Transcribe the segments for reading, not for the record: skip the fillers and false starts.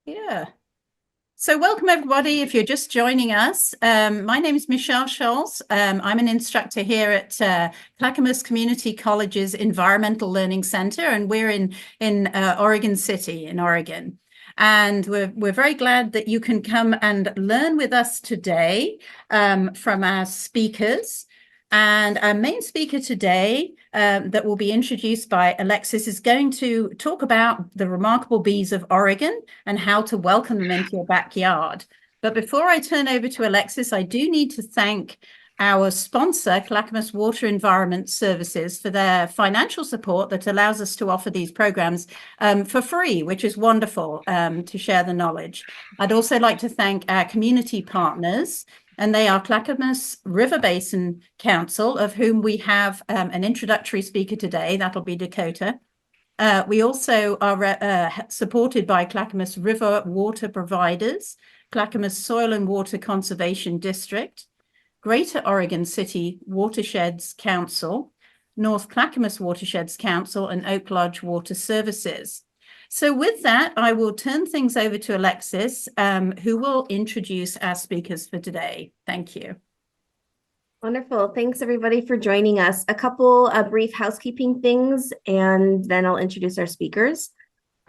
Yeah. So welcome everybody. If you're just joining us, my name is Michelle Scholes. I'm an instructor here at Clackamas Community College's Environmental Learning Center, and we're in Oregon City in Oregon. And we're very glad that you can come and learn with us today from our speakers. And our main speaker today that will be introduced by Alexis is going to talk about the remarkable bees of Oregon and how to welcome them into your backyard. But before I turn over to Alexis, I do need to thank our sponsor, Clackamas Water Environment Services, for their financial support that allows us to offer these programs for free, which is wonderful to share the knowledge. I'd also like to thank our community partners, and they are Clackamas River Basin Council, of whom we have an introductory speaker today. That'll be Dakota. We also are supported by Clackamas River Water Providers, Clackamas Soil and Water Conservation District, Greater Oregon City Watersheds Council, North Clackamas Watersheds Council, and Oak Lodge Water Services. So with that, I will turn things over to Alexis, who will introduce our speakers for today. Thank you. Wonderful. Thanks everybody for joining us. A couple of brief housekeeping things, and then I'll introduce our speakers.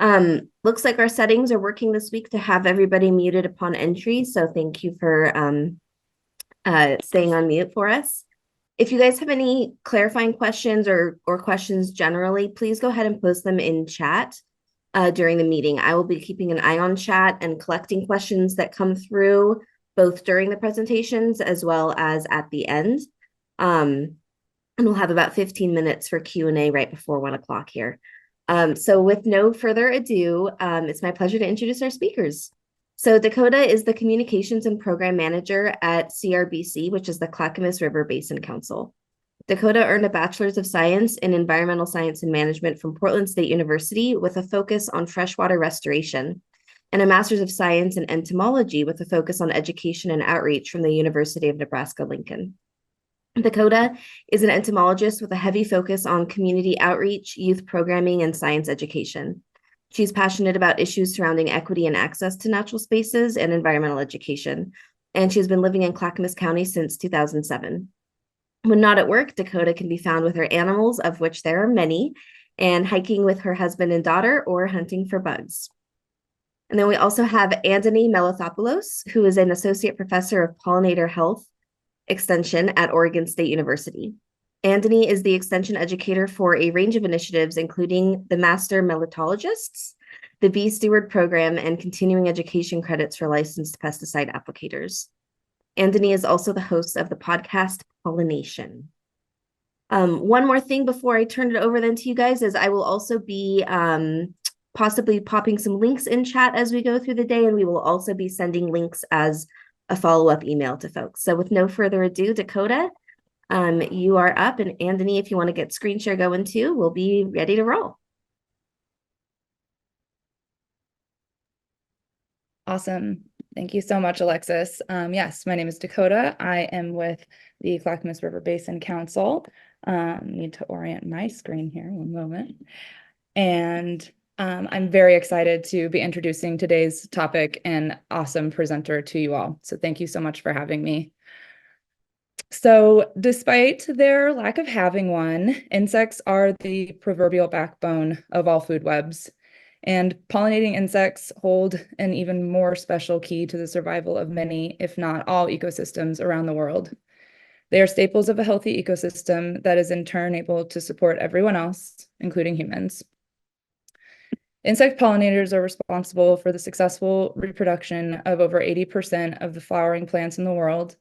Looks like our settings are working this week to have everybody muted upon entry. So thank you for staying on mute for us. If you guys have any clarifying questions or questions generally, please go ahead and post them in chat during the meeting. I will be keeping an eye on chat and collecting questions that come through both during the presentations as well as at the end. And we'll have about 15 minutes for Q&A right before 1 o'clock here. So with no further ado, it's my pleasure to introduce our speakers. So Dakota is the Communications and Program Manager at CRBC, which is the Clackamas River Basin Council. Dakota earned a Bachelor's of Science in Environmental Science and Management from Portland State University with a focus on freshwater restoration, and a Master's of Science in Entomology with a focus on education and outreach from the University of Nebraska-Lincoln. Dakota is an entomologist with a heavy focus on community outreach, youth programming, and science education. She's passionate about issues surrounding equity and access to natural spaces and environmental education, and she's been living in Clackamas County since 2007. When not at work, Dakota can be found with her animals, of which there are many, and hiking with her husband and daughter, or hunting for bugs. And then we also have Andony Melathopoulos, who is an associate professor of pollinator health extension at Oregon State University. Andony is the extension educator for a range of initiatives, including the Master Melittologists, the Bee Steward Program, and continuing education credits for licensed pesticide applicators. Andony is also the host of the podcast Pollination. One more thing before I turn it over then to you guys is I will also be possibly popping some links in chat as we go through the day, and we will also be sending links as a follow-up email to folks. So with no further ado, Dakota, you are up, and Andony, if you want to get screen share going too, we'll be ready to roll. Awesome. Thank you so much, Alexis. Yes, my name is Dakota. I am with the Clackamas River Basin Council. Need to orient my screen here, one moment. And I'm very excited to be introducing today's topic and awesome presenter to you all. So thank you so much for having me. So despite their lack of having one, insects are the proverbial backbone of all food webs. And pollinating insects hold an even more special key to the survival of many, if not all, ecosystems around the world. They are staples of a healthy ecosystem that is in turn able to support everyone else, including humans. Insect pollinators are responsible for the successful reproduction of over 80% of the flowering plants in the world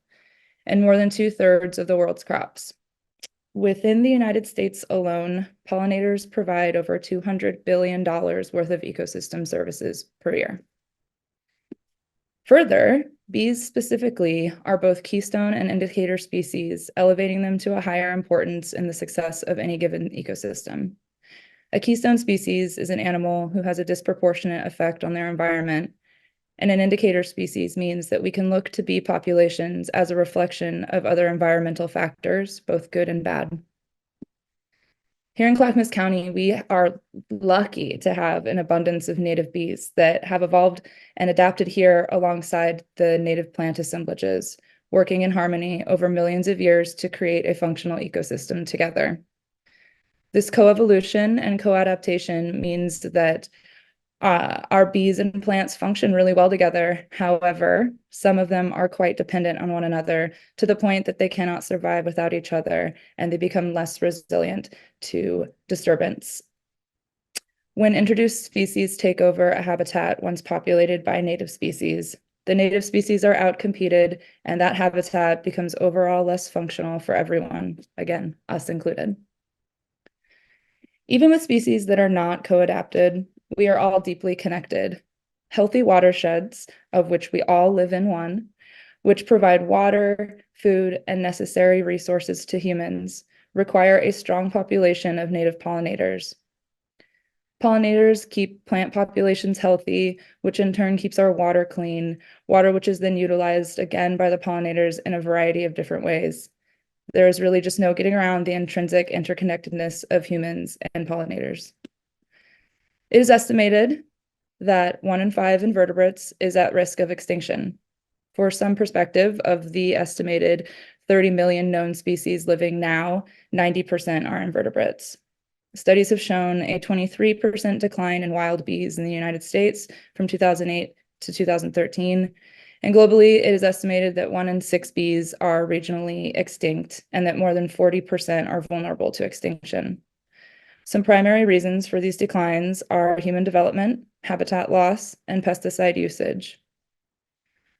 and more than 2/3 of the world's crops. Within the United States alone, pollinators provide over $200 billion worth of ecosystem services per year. Further, bees specifically are both keystone and indicator species, elevating them to a higher importance in the success of any given ecosystem. A keystone species is an animal who has a disproportionate effect on their environment, and an indicator species means that we can look to bee populations as a reflection of other environmental factors, both good and bad. Here in Clackamas County, we are lucky to have an abundance of native bees that have evolved and adapted here alongside the native plant assemblages, working in harmony over millions of years to create a functional ecosystem together. This coevolution and co-adaptation means that our bees and plants function really well together. However, some of them are quite dependent on one another to the point that they cannot survive without each other, and they become less resilient to disturbance. When introduced species take over a habitat once populated by native species, the native species are outcompeted, and that habitat becomes overall less functional for everyone, again, us included. Even with species that are not co-adapted, we are all deeply connected. Healthy watersheds, of which we all live in one, which provide water, food, and necessary resources to humans, require a strong population of native pollinators. Pollinators keep plant populations healthy, which in turn keeps our water clean, water which is then utilized again by the pollinators in a variety of different ways. There is really just no getting around the intrinsic interconnectedness of humans and pollinators. It is estimated that 1 in 5 invertebrates is at risk of extinction. For some perspective, of the estimated 30 million known species living now, 90% are invertebrates. Studies have shown a 23% decline in wild bees in the United States from 2008 to 2013. And globally, it is estimated that 1 in 6 bees are regionally extinct and that more than 40% are vulnerable to extinction. Some primary reasons for these declines are human development, habitat loss, and pesticide usage.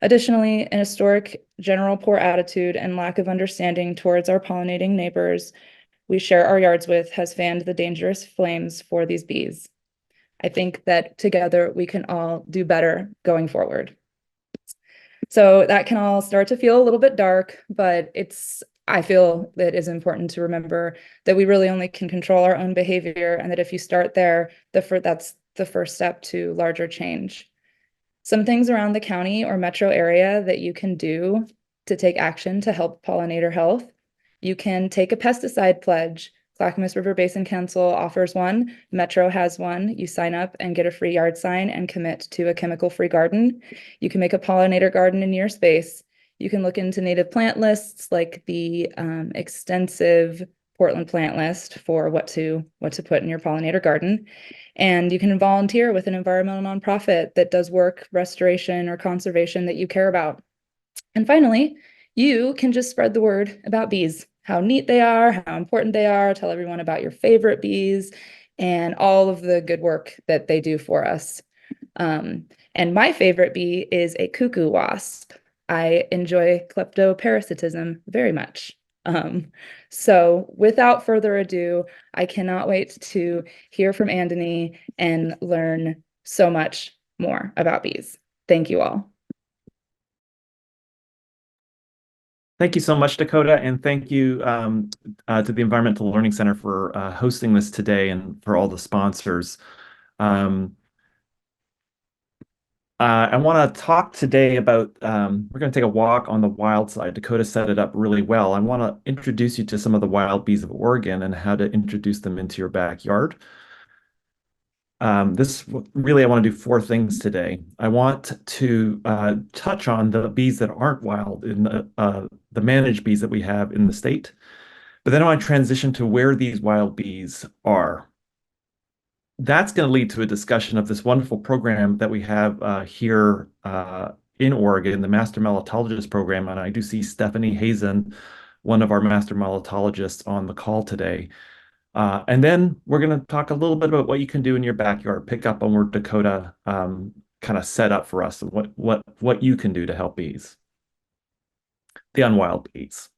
Additionally, an historic general poor attitude and lack of understanding towards our pollinating neighbors we share our yards with has fanned the dangerous flames for these bees. I think that together we can all do better going forward. So that can all start to feel a little bit dark, but I feel that it is important to remember that we really only can control our own behavior, and that if you start there, that's the first step to larger change. Some things around the county or metro area that you can do to take action to help pollinator health. You can take a pesticide pledge. Clackamas River Basin Council offers one. Metro has one. You sign up and get a free yard sign and commit to a chemical-free garden. You can make a pollinator garden in your space. You can look into native plant lists like the extensive Portland plant list for what to put in your pollinator garden. And you can volunteer with an environmental nonprofit that does work restoration or conservation that you care about. And finally, you can just spread the word about bees, how neat they are, how important they are, tell everyone about your favorite bees and all of the good work that they do for us. And my favorite bee is a cuckoo wasp. I enjoy kleptoparasitism very much. So without further ado, I cannot wait to hear from Andony and learn so much more about bees. Thank you all. Thank you so much, Dakota, and thank you to the Environmental Learning Center for hosting this today and for all the sponsors. I want to talk today about, we're going to take a walk on the wild side. Dakota set it up really well. I want to introduce you to some of the wild bees of Oregon and how to introduce them into your backyard. I want to do 4 things today. I want to touch on the bees that aren't wild in the managed bees that we have in the state. But then I want to transition to where these wild bees are. That's going to lead to a discussion of this wonderful program that we have here in Oregon, the Master Melittologist program. And I do see Stephanie Hazen, one of our Master Melittologists, on the call today. And then we're going to talk a little bit about what you can do in your backyard, pick up on where Dakota kind of set up for us and what you can do to help bees, the unwild bees.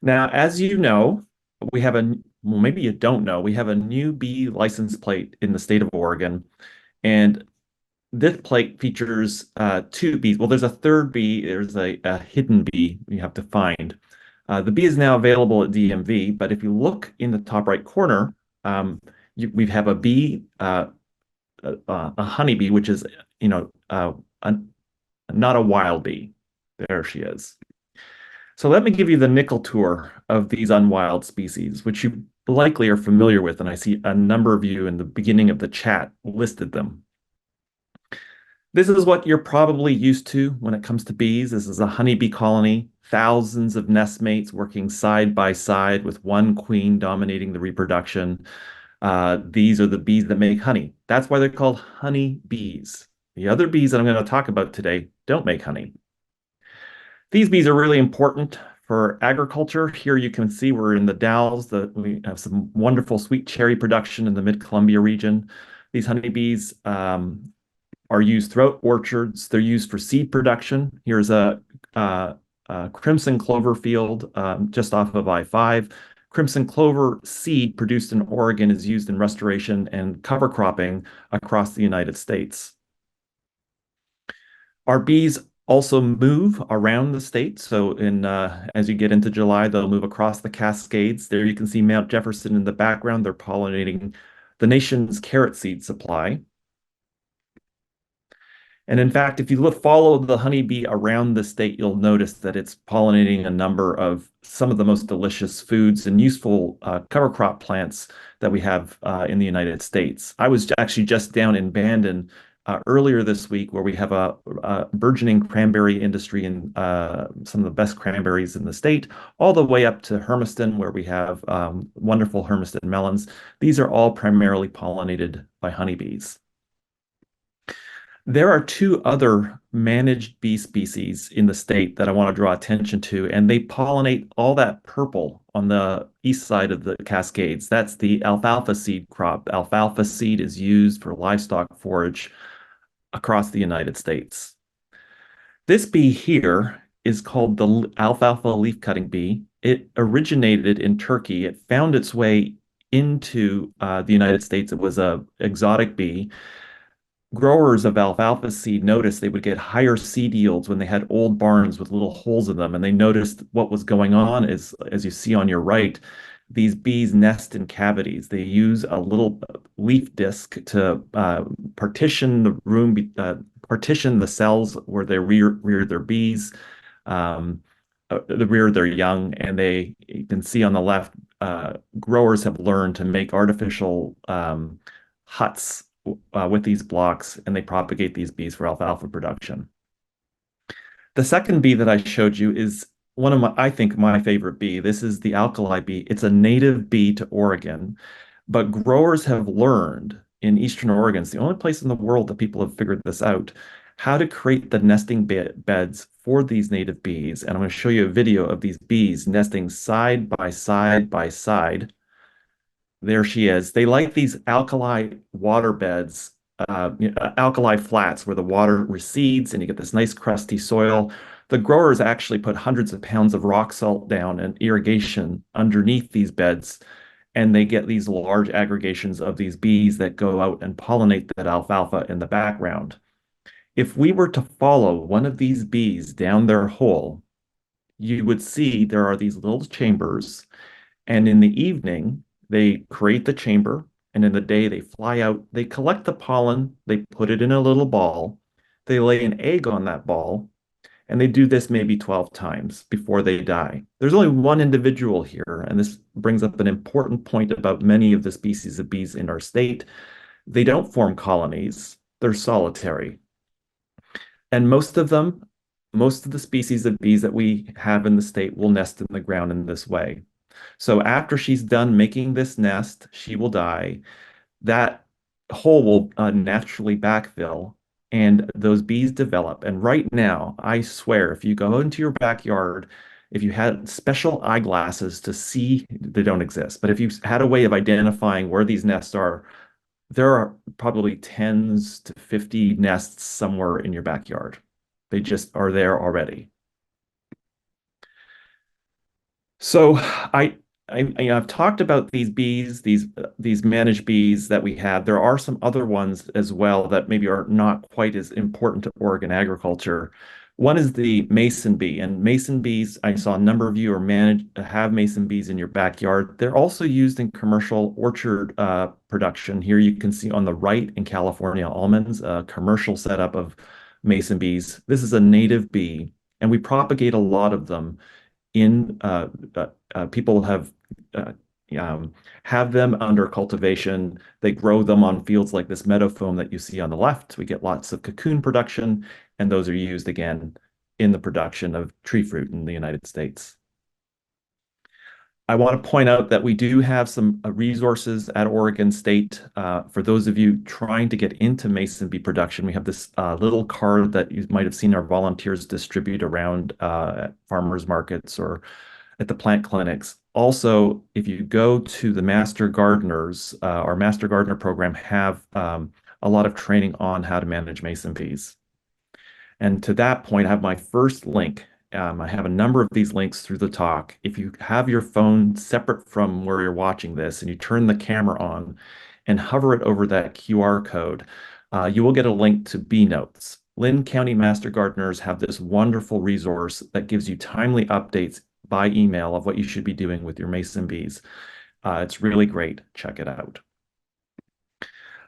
Now, as you know, we have well, maybe you don't know, we have a new bee license plate in the state of Oregon. And this plate features 2 bees. Well, there's a third bee. There's a hidden bee you have to find. The bee is now available at DMV, but if you look in the top right corner, we have a bee, a honeybee, which is, not a wild bee. There she is. So let me give you the nickel tour of these unwild species, which you likely are familiar with, and I see a number of you in the beginning of the chat listed them. This is what you're probably used to when it comes to bees. This is a honeybee colony, thousands of nestmates working side by side with one queen dominating the reproduction. These are the bees that make honey. That's why they're called honey bees. The other bees that I'm going to talk about today don't make honey. These bees are really important for agriculture. Here you can see we're in the Dalles. We have some wonderful sweet cherry production in the Mid-Columbia region. These honeybees are used throughout orchards. They're used for seed production. Here's a crimson clover field just off of I-5. Crimson clover seed produced in Oregon is used in restoration and cover cropping across the United States. Our bees also move around the state. So as you get into July, they'll move across the Cascades. There you can see Mount Jefferson in the background. They're pollinating the nation's carrot seed supply. And in fact, if you follow the honeybee around the state, you'll notice that it's pollinating a number of some of the most delicious foods and useful cover crop plants that we have in the United States. I was actually just down in Bandon earlier this week, where we have a burgeoning cranberry industry and some of the best cranberries in the state, all the way up to Hermiston, where we have wonderful Hermiston melons. These are all primarily pollinated by honeybees. There are two other managed bee species in the state that I want to draw attention to, and they pollinate all that purple on the east side of the Cascades. That's the alfalfa seed crop. Alfalfa seed is used for livestock forage across the United States. This bee here is called the alfalfa leaf-cutting bee. It originated in Turkey. It found its way into the United States. It was an exotic bee. Growers of alfalfa seed noticed they would get higher seed yields when they had old barns with little holes in them. And they noticed what was going on is, as you see on your right, these bees nest in cavities. They use a little leaf disc to partition the room, partition the cells where they rear their bees, rear their young. And you can see on the left, growers have learned to make artificial huts with these blocks, and they propagate these bees for alfalfa production. The second bee that I showed you is one of I think my favorite bee. This is the alkali bee. It's a native bee to Oregon, but growers have learned in Eastern Oregon, it's the only place in the world that people have figured this out, how to create the nesting beds for these native bees. And I'm going to show you a video of these bees nesting side by side by side. There she is. They like these alkali water beds, alkali flats where the water recedes and you get this nice crusty soil. The growers actually put hundreds of pounds of rock salt down and irrigation underneath these beds, and they get these large aggregations of these bees that go out and pollinate that alfalfa in the background. If we were to follow one of these bees down their hole, you would see there are these little chambers, and in the evening, they create the chamber, and in the day they fly out, they collect the pollen, they put it in a little ball, they lay an egg on that ball, and they do this maybe 12 times before they die. There's only one individual here, and this brings up an important point about many of the species of bees in our state. They don't form colonies, they're solitary. And most of the species of bees that we have in the state will nest in the ground in this way. So after she's done making this nest, she will die. That hole will naturally backfill, and those bees develop. And right now, I swear, if you go into your backyard, if you had special eyeglasses to see, they don't exist, but if you had a way of identifying where these nests are, there are probably tens to 50 nests somewhere in your backyard. They just are there already. So I've talked about these bees, these managed bees that we have. There are some other ones as well that maybe are not quite as important to Oregon agriculture. One is the mason bee, and mason bees, I saw a number of you have mason bees in your backyard. They're also used in commercial orchard production. Here you can see on the right in California almonds, a commercial setup of mason bees. This is a native bee, and we propagate a lot of them in people uh, have them under cultivation. They grow them on fields like this meadow foam that you see on the left. We get lots of cocoon production, and those are used again in the production of tree fruit in the United States. I want to point out that we do have some resources at Oregon State. For those of you trying to get into mason bee production, we have this little card that you might have seen our volunteers distribute around at farmers markets or at the plant clinics. Also, if you go to the Master Gardeners, our Master Gardener program have a lot of training on how to manage mason bees. And to that point, I have my first link. I have a number of these links through the talk. If you have your phone separate from where you're watching this and you turn the camera on and hover it over that QR code, you will get a link to Bee Notes. Lynn County Master Gardeners have this wonderful resource that gives you timely updates by email of what you should be doing with your mason bees. It's really great. Check it out.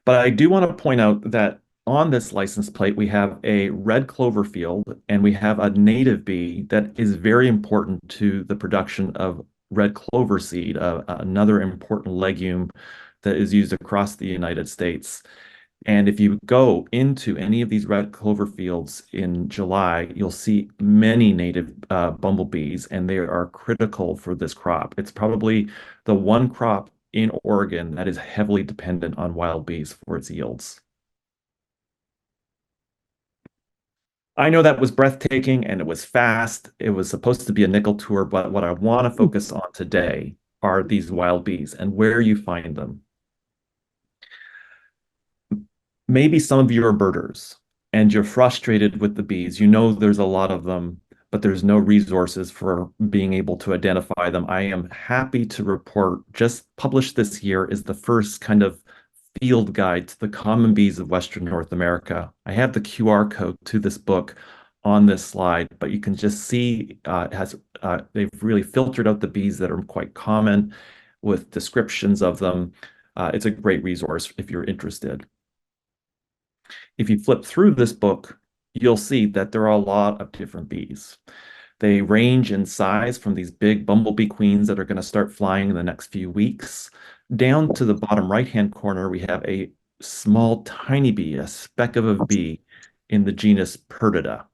But I do want to point out that on this license plate, we have a red clover field and we have a native bee that is very important to the production of red clover seed, another important legume that is used across the United States. And if you go into any of these red clover fields in July, you'll see many native bumblebees, and they are critical for this crop. It's probably the one crop in Oregon that is heavily dependent on wild bees for its yields. I know that was breathtaking and it was fast. It was supposed to be a nickel tour, but what I want to focus on today are these wild bees and where you find them. Maybe some of you are birders and you're frustrated with the bees. You know there's a lot of them, but there's no resources for being able to identify them. I am happy to report, just published this year, is the first kind of field guide to the common bees of Western North America. I have the QR code to this book on this slide, but you can just see they've really filtered out the bees that are quite common with descriptions of them. It's a great resource if you're interested. If you flip through this book, you'll see that there are a lot of different bees. They range in size from these big bumblebee queens that are going to start flying in the next few weeks. Down to the bottom right-hand corner, we have a small, tiny bee, a speck of a bee in the genus Perdita,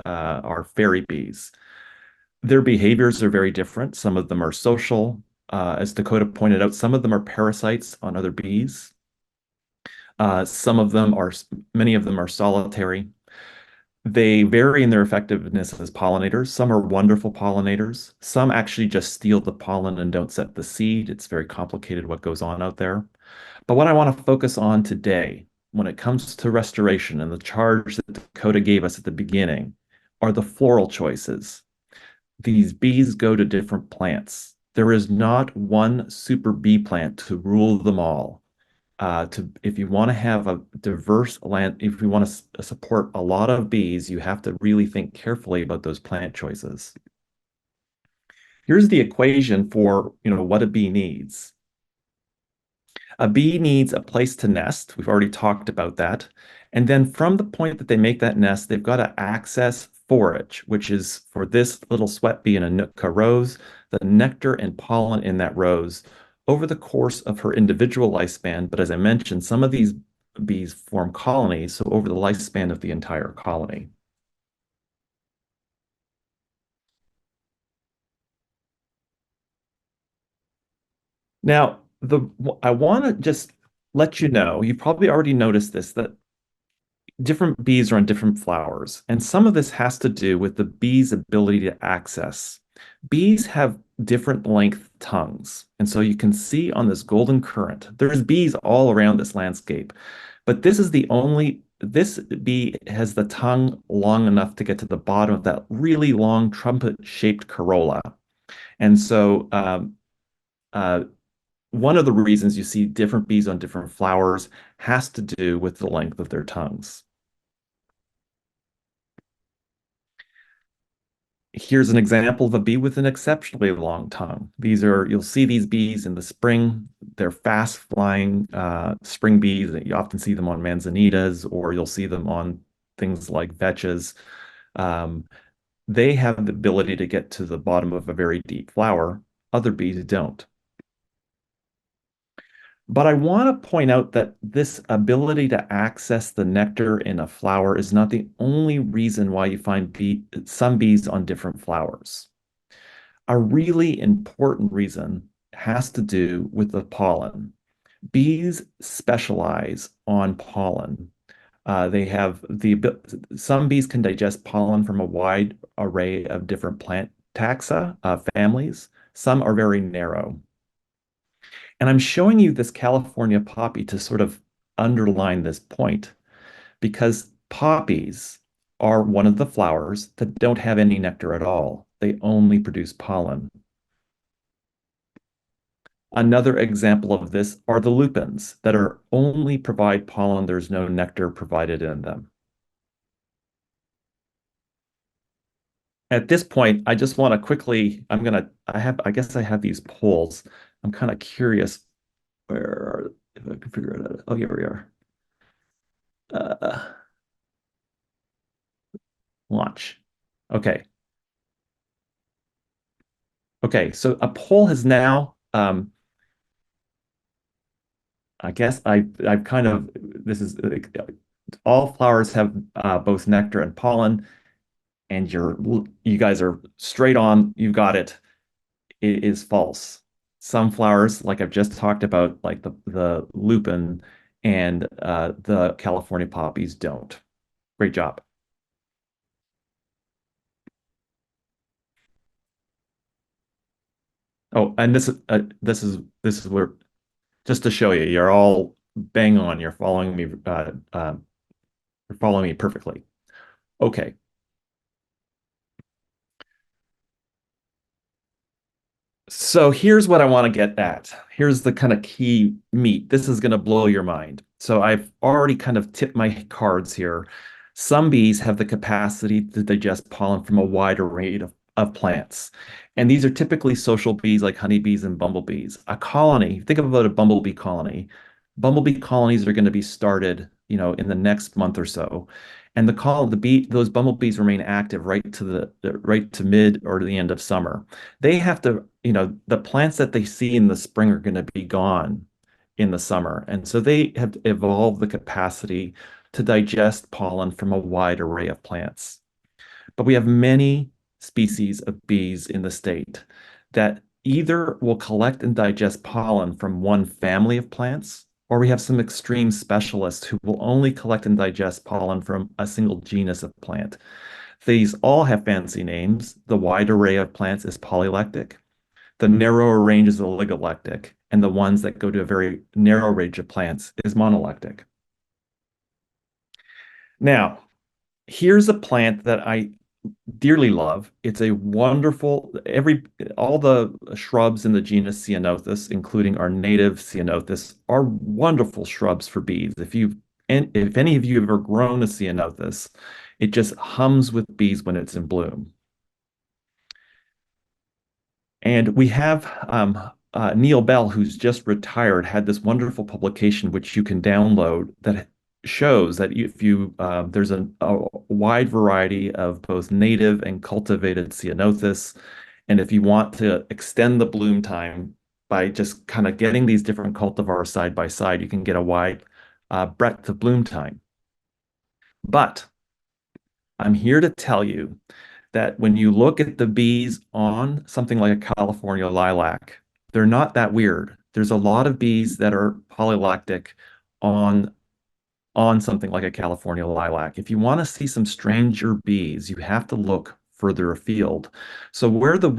our fairy bees. Their behaviors are very different. Some of them are social. As Dakota pointed out, some of them are parasites on other bees. Many of them are solitary. They vary in their effectiveness as pollinators. Some are wonderful pollinators. Some actually just steal the pollen and don't set the seed. It's very complicated what goes on out there. But what I want to focus on today, when it comes to restoration and the charge that Dakota gave us at the beginning, are the floral choices. These bees go to different plants. There is not one super bee plant to rule them all. If you want to have a diverse land, if you want to support a lot of bees, you have to really think carefully about those plant choices. Here's the equation for, what a bee needs. A bee needs a place to nest. We've already talked about that. And then from the point that they make that nest, they've got to access forage, which is for this little sweat bee in a Nootka rose, the nectar and pollen in that rose over the course of her individual lifespan. But as I mentioned, some of these bees form colonies, so over the lifespan of the entire colony. Now, I want to just let you know, you probably already noticed this, that different bees are on different flowers. And some of this has to do with the bee's ability to access. Bees have different length tongues. And so you can see on this golden currant, there's bees all around this landscape. But this bee has the tongue long enough to get to the bottom of that really long trumpet-shaped corolla. And so one of the reasons you see different bees on different flowers has to do with the length of their tongues. Here's an example of a bee with an exceptionally long tongue. You'll see these bees in the spring. They're fast-flying spring bees. You often see them on manzanitas, or you'll see them on things like vetches. They have the ability to get to the bottom of a very deep flower. Other bees don't. But I want to point out that this ability to access the nectar in a flower is not the only reason why you find some bees on different flowers. A really important reason has to do with the pollen. Bees specialize on pollen. They have some bees can digest pollen from a wide array of different plant taxa, families. Some are very narrow. And I'm showing you this California poppy to sort of underline this point, because poppies are one of the flowers that don't have any nectar at all. They only produce pollen. Another example of this are the lupins that are only provide pollen. There's no nectar provided in them. At this point, I just want to quickly, I guess I have these polls. I'm kind of curious if I can figure it out. Oh, here we are. Launch. Okay. Okay, so a poll has now, I guess I've kind of, this is, all flowers have both nectar and pollen, and you guys are straight on, you got it. It is false. Some flowers, like I've just talked about, like the lupin and the California poppies don't. Great job. Oh, and this is where, just to show you, you're all bang on. You're following me. You're following me perfectly. Okay. So here's what I want to get at. Here's the kind of key meat. This is going to blow your mind. So I've already kind of tipped my cards here. Some bees have the capacity to digest pollen from a wide array of plants. And these are typically social bees like honeybees and bumblebees. A colony, think about a bumblebee colony. Bumblebee colonies are going to be started, in the next month or so. And those bumblebees remain active right to mid or the end of summer. They have to, the plants that they see in the spring are going to be gone in the summer. And so they have evolved the capacity to digest pollen from a wide array of plants. But we have many species of bees in the state that either will collect and digest pollen from one family of plants, or we have some extreme specialists who will only collect and digest pollen from a single genus of plant. These all have fancy names. The wide array of plants is polylactic. The narrower range is oligolactic. And the ones that go to a very narrow range of plants is monolactic. Now, here's a plant that I dearly love. It's a wonderful, all the shrubs in the genus Ceanothus, including our native Ceanothus, are wonderful shrubs for bees. If any of you have ever grown a Ceanothus, it just hums with bees when it's in bloom. And we have Neil Bell, who's just retired, had this wonderful publication which you can download that shows that there's a wide variety of both native and cultivated Ceanothus, and if you want to extend the bloom time by just kind of getting these different cultivars side by side, you can get a wide breadth of bloom time. But I'm here to tell you that when you look at the bees on something like a California lilac, they're not that weird. There's a lot of bees that are polylactic on something like a California lilac. If you want to see some stranger bees, you have to look further afield. So where the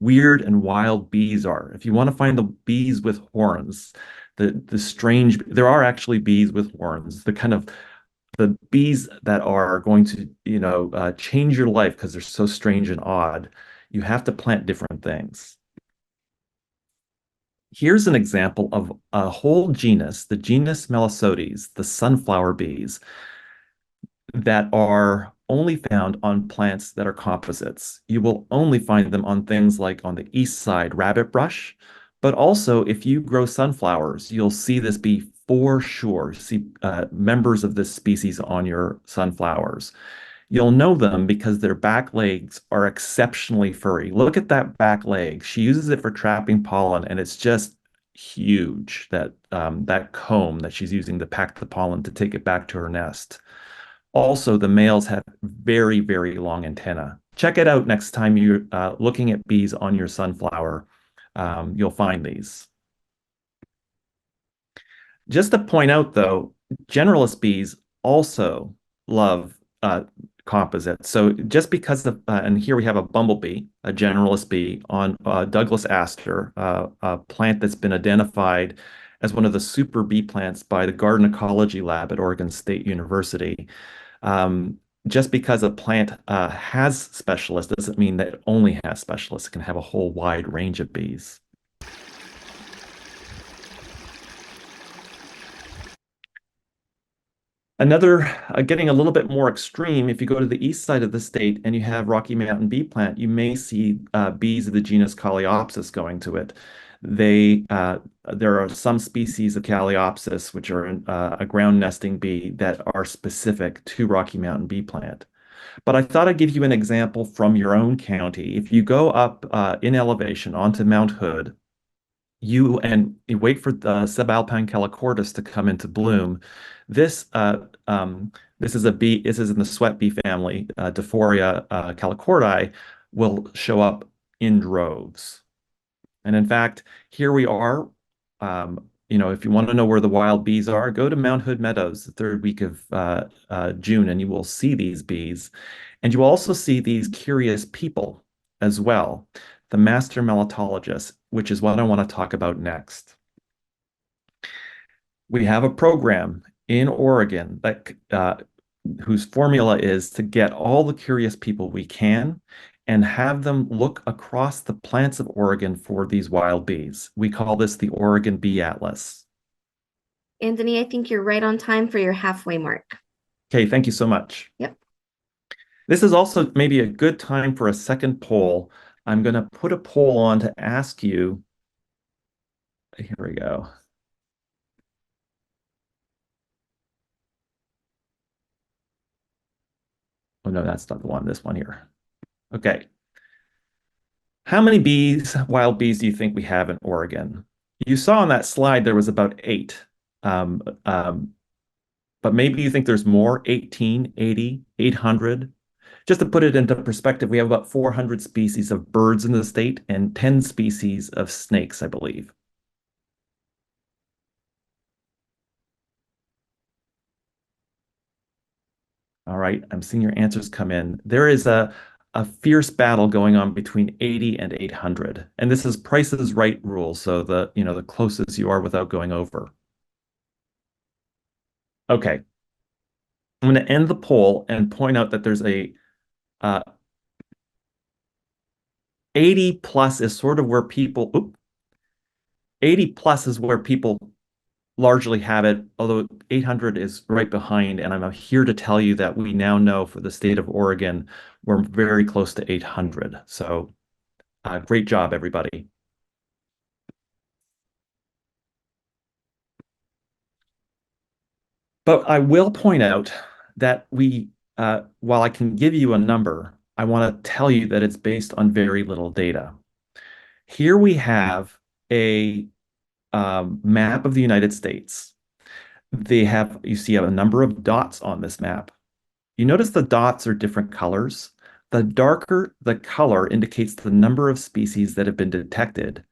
weird and wild bees are, if you want to find the bees with horns, the strange, there are actually bees with horns, the bees that are going to, change your life because they're so strange and odd, you have to plant different things. Here's an example of a whole genus, the genus Melittologists, the sunflower bees, that are only found on plants that are composites. You will only find them on things like on the east side, rabbit brush, but also if you grow sunflowers, you'll see this bee for sure, see members of this species on your sunflowers. You'll know them because their back legs are exceptionally furry. Look at that back leg. She uses it for trapping pollen, and it's just huge, that comb that she's using to pack the pollen to take it back to her nest. Also, the males have very, very long antennae. Check it out next time you're looking at bees on your sunflower. You'll find these. Just to point out, though, generalist bees also love composites. So just because of, and here we have a bumblebee, a generalist bee on Douglas aster, a plant that's been identified as one of the super bee plants by the Garden Ecology Lab at Oregon State University. Just because a plant has specialists doesn't mean that it only has specialists. It can have a whole wide range of bees. Another, getting a little bit more extreme, if you go to the east side of the state and you have Rocky Mountain bee plant, you may see bees of the genus Coleopsis going to it. There are some species of Coleopsis, which are a ground nesting bee, that are specific to Rocky Mountain bee plant. But I thought I'd give you an example from your own county. If you go up in elevation onto Mount Hood, you wait for the subalpine calochortus to come into bloom. This is a bee. This is in the sweat bee family. Diphoria calochorti will show up in droves. And in fact, here we are. If you want to know where the wild bees are, go to Mount Hood Meadows the third week of June, and you will see these bees. And you will also see these curious people as well, the Master Melittologists, which is what I want to talk about next. We have a program in Oregon that whose formula is to get all the curious people we can and have them look across the plants of Oregon for these wild bees. We call this the Oregon Bee Atlas. Anthony, I think you're right on time for your halfway mark. Okay, thank you so much. Yep. This is also maybe a good time for a second poll. I'm going to put a poll on to ask you. Here we go. Oh, no, that's not the one. This one here. Okay. How many bees, wild bees, do you think we have in Oregon? You saw on that slide there was about 8. But maybe you think there's more, 18, 80, 800. Just to put it into perspective, we have about 400 species of birds in the state and 10 species of snakes, I believe. All right, I'm seeing your answers come in. There is a fierce battle going on between 80 and 800. And this is Price is Right rule, so the closest you are without going over. Okay. I'm going to end the poll and point out that there's a 80 plus is sort of where people 80 plus is where people largely have it, although 800 is right behind. And I'm here to tell you that we now know for the state of Oregon, we're very close to 800. So great job, everybody. But I will point out that while I can give you a number, I want to tell you that it's based on very little data. Here we have a map of the United States. You see a number of dots on this map. You notice the dots are different colors. The darker the color indicates the number of species that have been detected.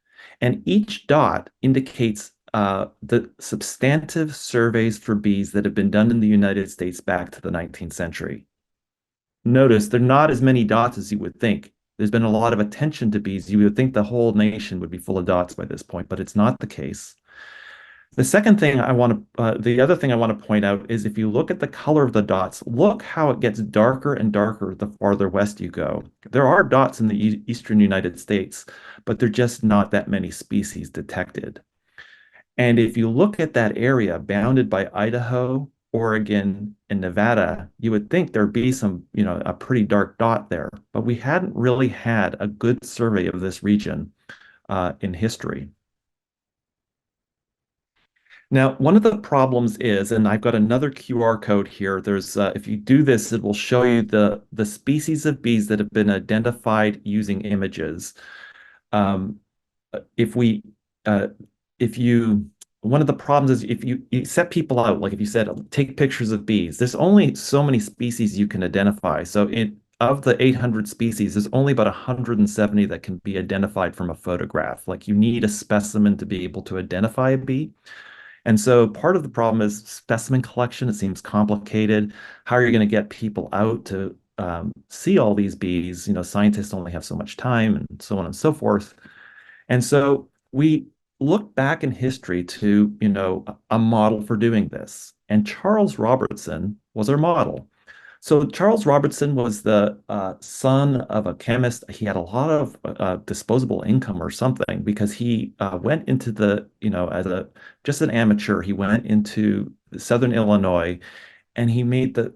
And each dot indicates the substantive surveys for bees that have been done in the United States back to the 19th century. Notice there are not as many dots as you would think. There's been a lot of attention to bees. You would think the whole nation would be full of dots by this point, but it's not the case. The other thing I want to point out is if you look at the color of the dots, look how it gets darker and darker the farther west you go. There are dots in the eastern United States, but there are just not that many species detected. And if you look at that area bounded by Idaho, Oregon, and Nevada, you would think there'd be a pretty dark dot there, but we hadn't really had a good survey of this region in history. Now, one of the problems is, and I've got another QR code here. There's, if you do this, it will show you the species of bees that have been identified using images. Um, if we, uh, if you, One of the problems is if you set people out, like if you said, take pictures of bees, there's only so many species you can identify. So of the 800 species, there's only about 170 that can be identified from a photograph. Like you need a specimen to be able to identify a bee. And so part of the problem is specimen collection. It seems complicated. How are you going to get people out to see all these bees? You know, scientists only have so much time and so on and so forth. And so we look back in history to, a model for doing this. And Charles Robertson was our model. So Charles Robertson was the son of a chemist. He had a lot of disposable income or something because he went into as just an amateur, he went into Southern Illinois and he made the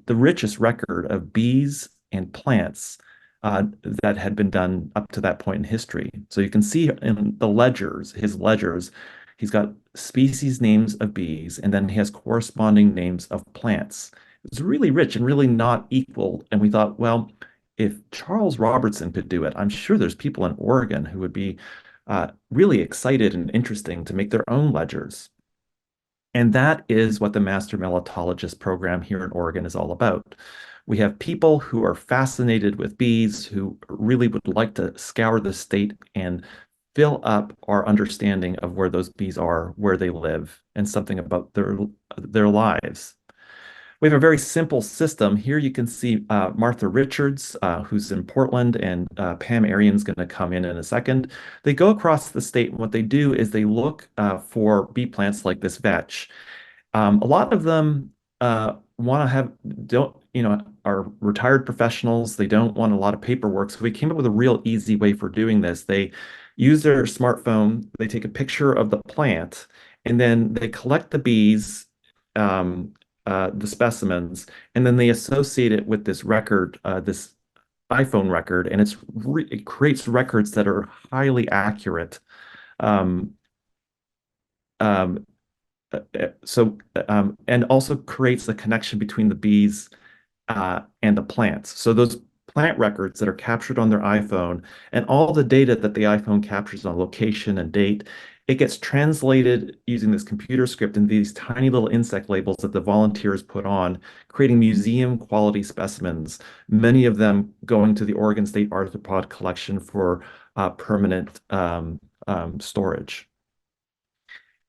richest record of bees and plants that had been done up to that point in history. So you can see in his ledgers, he's got species names of bees, and then he has corresponding names of plants. It's really rich and really not equal. And we thought, well, if Charles Robertson could do it, I'm sure there's people in Oregon who would be really excited and interesting to make their own ledgers. And that is what the Master Melittologist program here in Oregon is all about. We have people who are fascinated with bees, who really would like to scour the state and fill up our understanding of where those bees are, where they live, and something about their lives. We have a very simple system. Here you can see Martha Richards, who's in Portland, and Pam Arian's going to come in a second. They go across the state, and what they do is they look for bee plants like this vetch. A lot of them are retired professionals. They don't want a lot of paperwork. So we came up with a real easy way for doing this. They use their smartphone, they take a picture of the plant, and then they collect the bees, the specimens, and then they associate it with this record, this iPhone record, and it creates records that are highly accurate. Um, um, and also creates the connection between the bees and the plants. So those plant records that are captured on their iPhone and all the data that the iPhone captures on location and date, it gets translated using this computer script in these tiny little insect labels that the volunteers put on, creating museum quality specimens, many of them going to the Oregon State Arthropod Collection for permanent storage.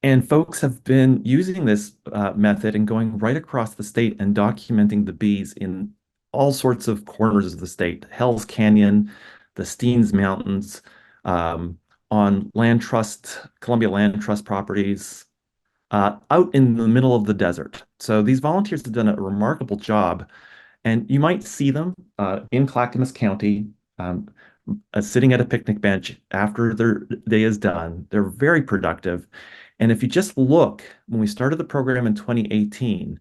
And folks have been using this method and going right across the state and documenting the bees in all sorts of corners of the state. Hell's Canyon, the Steens Mountains, on Columbia Land Trust properties, out in the middle of the desert. So these volunteers have done a remarkable job. And you might see them in Clackamas County, sitting at a picnic bench after their day is done. They're very productive. And if you just look, when we started the program in 2018,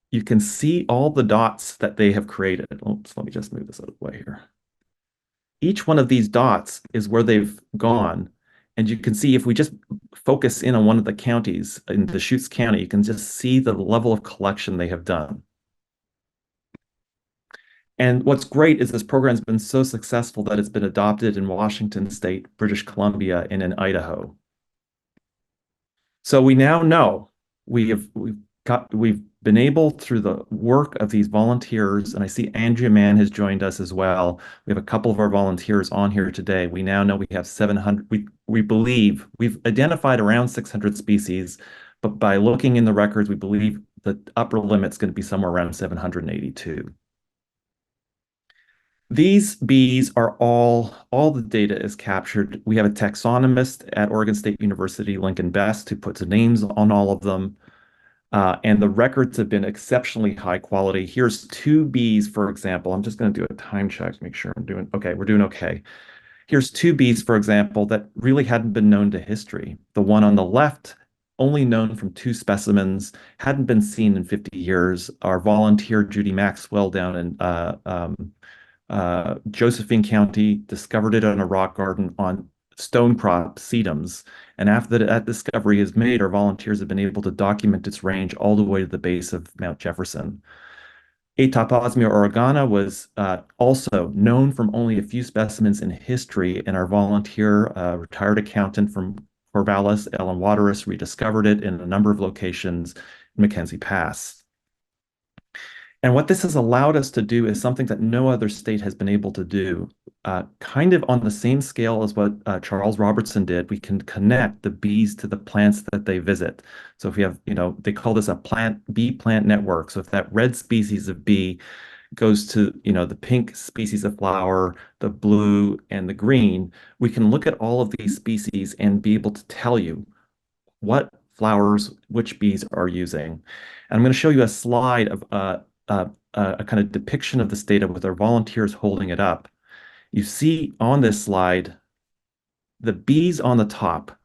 you can see all the dots that they have created. Oops, let me just move this out of the way here. Each one of these dots is where they've gone. And you can see if we just focus in on one of the counties in Deschutes County, you can just see the level of collection they have done. And what's great is this program's been so successful that it's been adopted in Washington State, British Columbia, and in Idaho. So we now know we've been able, through the work of these volunteers, and I see Andrea Mann has joined us as well. We have a couple of our volunteers on here today. We now know we have 700. We believe we've identified around 600 species, but by looking in the records, we believe the upper limit's going to be somewhere around 782. These bees are all the data is captured. We have a taxonomist at Oregon State University, Lincoln Best, who puts names on all of them. And the records have been exceptionally high quality. Here's 2 bees, for example. I'm just going to do a time check to make sure we're doing okay. Here's 2 bees, for example, that really hadn't been known to history. The one on the left, only known from 2 specimens, hadn't been seen in 50 years. Our volunteer, Judy Maxwell, down in Josephine County, discovered it in a rock garden on stone crop sedums. And after that discovery is made, our volunteers have been able to document its range all the way to the base of Mount Jefferson. Atoposmia oregana was also known from only a few specimens in history, and our volunteer, retired accountant from Corvallis, Ellen Waterous, rediscovered it in a number of locations in Mackenzie Pass. And what this has allowed us to do is something that no other state has been able to do. Kind of on the same scale as what Charles Robertson did, we can connect the bees to the plants that they visit. So if we have, they call this a bee plant network. So if that red species of bee goes to, the pink species of flower, the blue, and the green, we can look at all of these species and be able to tell you what flowers which bees are using. And I'm going to show you a slide of a kind of depiction of this data with our volunteers holding it up. You see on this slide the bees on the top,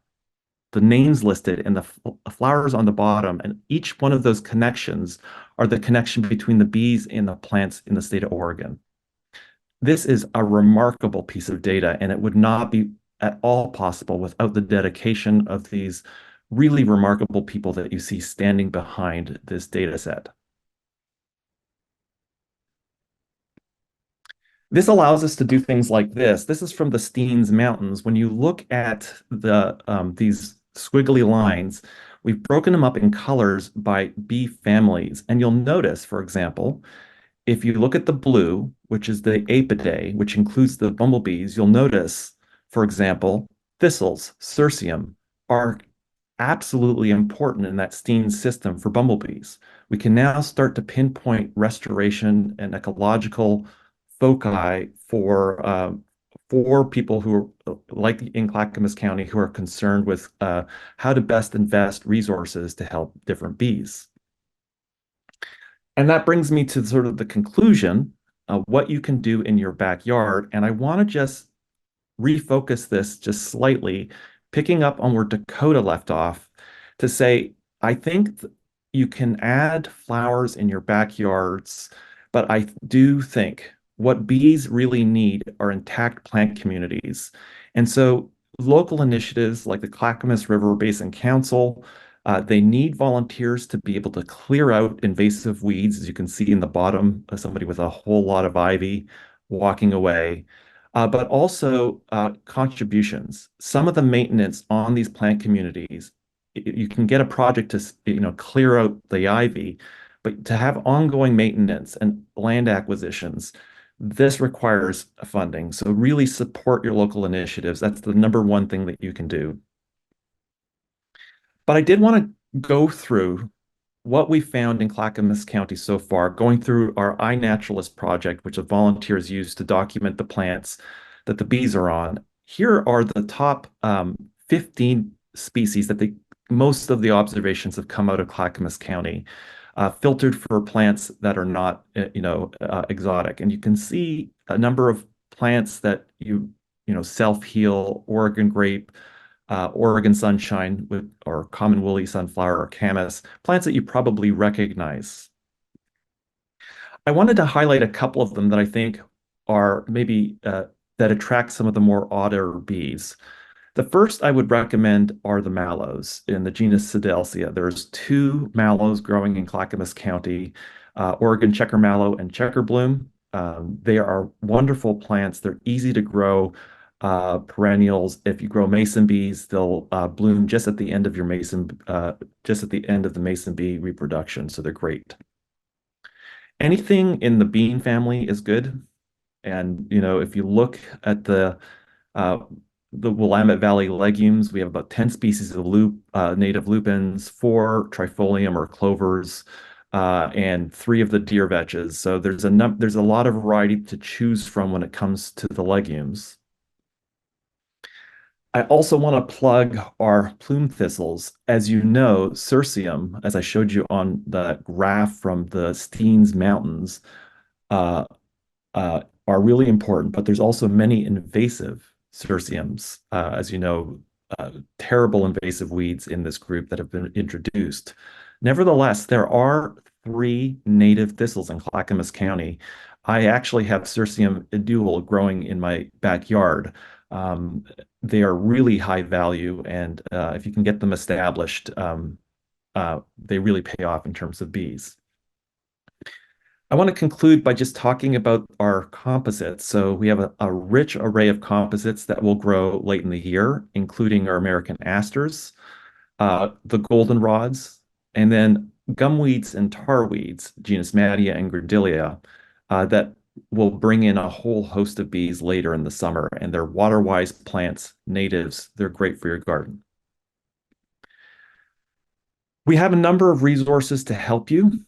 the names listed, and the flowers on the bottom, and each one of those connections are the connection between the bees and the plants in the state of Oregon. This is a remarkable piece of data, and it would not be at all possible without the dedication of these really remarkable people that you see standing behind this data set. This allows us to do things like this. This is from the Steens Mountains. When you look at these squiggly lines, we've broken them up in colors by bee families. And you'll notice, for example, if you look at the blue, which is the Apidae, which includes the bumblebees, you'll notice, for example, thistles, Cirsium, are absolutely important in that Steens system for bumblebees. We can now start to pinpoint restoration and ecological foci for people who are like in Clackamas County who are concerned with how to best invest resources to help different bees. And that brings me to sort of the conclusion of what you can do in your backyard. And I want to just refocus this just slightly, picking up on where Dakota left off, to say, I think you can add flowers in your backyards, but I do think what bees really need are intact plant communities. And so local initiatives like the Clackamas River Basin Council, they need volunteers to be able to clear out invasive weeds, as you can see in the bottom, somebody with a whole lot of ivy walking away, but also contributions. Some of the maintenance on these plant communities, you can get a project to clear out the ivy, but to have ongoing maintenance and land acquisitions, this requires funding. So really support your local initiatives. That's the number one thing that you can do. But I did want to go through what we found in Clackamas County so far, going through our iNaturalist project, which the volunteers use to document the plants that the bees are on. Here are the top 15 species that most of the observations have come out of Clackamas County, filtered for plants that are not, exotic. And you can see a number of plants that self-heal, Oregon grape, Oregon sunshine or common woolly sunflower or camas, plants that you probably recognize. I wanted to highlight a couple of them that I think are maybe that attract some of the more odder bees. The first I would recommend are the mallows in the genus Sedelsia. There's two mallows growing in Clackamas County, Oregon checker mallow and checker bloom. They are wonderful plants. They're easy to grow. Perennials. If you grow mason bees, they'll bloom just at the end of your just at the end of the mason bee reproduction. So they're great. Anything in the bean family is good. And if you look at the Willamette Valley legumes, we have about 10 species of native lupins, 4 trifolium or clovers, and 3 of the deer vetches. So there's a lot of variety to choose from when it comes to the legumes. I also want to plug our plume thistles. As you know, Cirsium, as I showed you on the graph from the Steens Mountains, are really important, but there's also many invasive Cirsiums, as you know, terrible invasive weeds in this group that have been introduced. Nevertheless, there are 3 native thistles in Clackamas County. I actually have Cirsium edual growing in my backyard. they are really high value, and if you can get them established, they really pay off in terms of bees. I want to conclude by just talking about our composites. So we have a rich array of composites that will grow late in the year, including our American asters, the goldenrods, and then gumweeds and tarweeds, genus Madia and Gredilia, that will bring in a whole host of bees later in the summer. And they're water-wise plants, natives. They're great for your garden. We have a number of resources to help you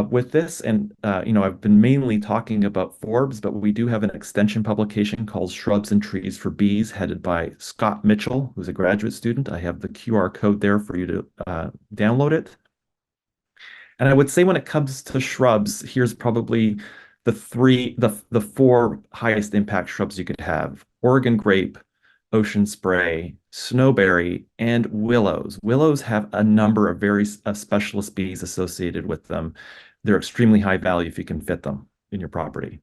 with this. And, I've been mainly talking about Forbes, but we do have an extension publication called Shrubs and Trees for Bees, headed by Scott Mitchell, who's a graduate student. I have the QR code there for you to download it. And I would say when it comes to shrubs, here's probably the four highest impact shrubs you could have: Oregon grape, ocean spray, snowberry, and willows. Willows have a number of very specialist bees associated with them. They're extremely high value if you can fit them in your property.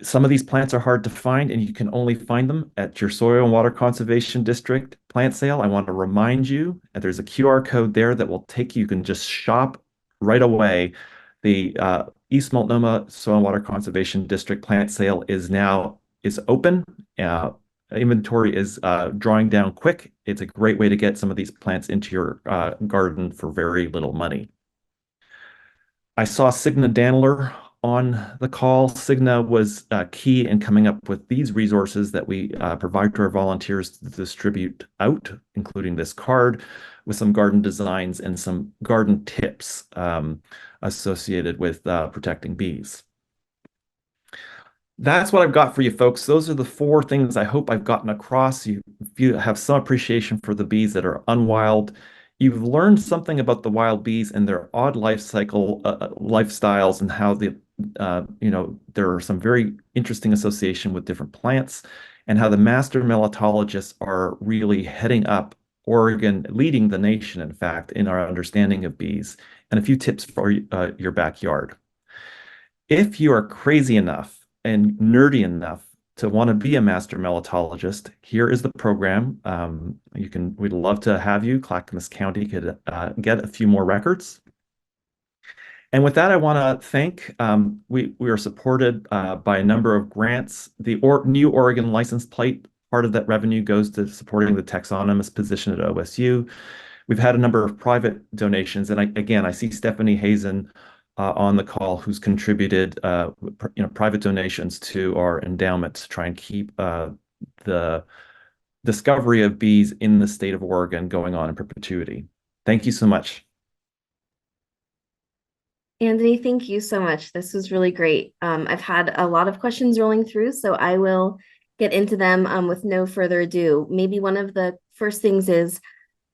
Some of these plants are hard to find, and you can only find them at your Soil and Water Conservation District plant sale. I want to remind you that there's a QR code there that will take you. You can just shop right away. The East Multnomah Soil and Water Conservation District plant sale is open. Inventory is drawing down quick. It's a great way to get some of these plants into your garden for very little money. I saw Signa Danler on the call. Signa was key in coming up with these resources that we provide to our volunteers to distribute out, including this card with some garden designs and some garden tips associated with protecting bees. That's what I've got for you, folks. Those are the four things I hope I've gotten across. If you have some appreciation for the bees that are unwild, you've learned something about the wild bees and their odd life cycle lifestyles, and how there are some very interesting association with different plants, and how the Master Melittologists are really heading up Oregon, leading the nation, in fact, in our understanding of bees, and a few tips for your backyard. If you are crazy enough and nerdy enough to want to be a Master Melittologist, here is the program. We'd love to have you. Clackamas County could get a few more records. And with that, I want to thank, we are supported by a number of grants. The new Oregon license plate, part of that revenue goes to supporting the taxonomist position at OSU. We've had a number of private donations. And I see Stephanie Hazen on the call, who's contributed private donations to our endowment to try and keep the discovery of bees in the state of Oregon going on in perpetuity. Thank you so much. Andony, thank you so much. This was really great. I've had a lot of questions rolling through, so I will get into them with no further ado. Maybe one of the first things is,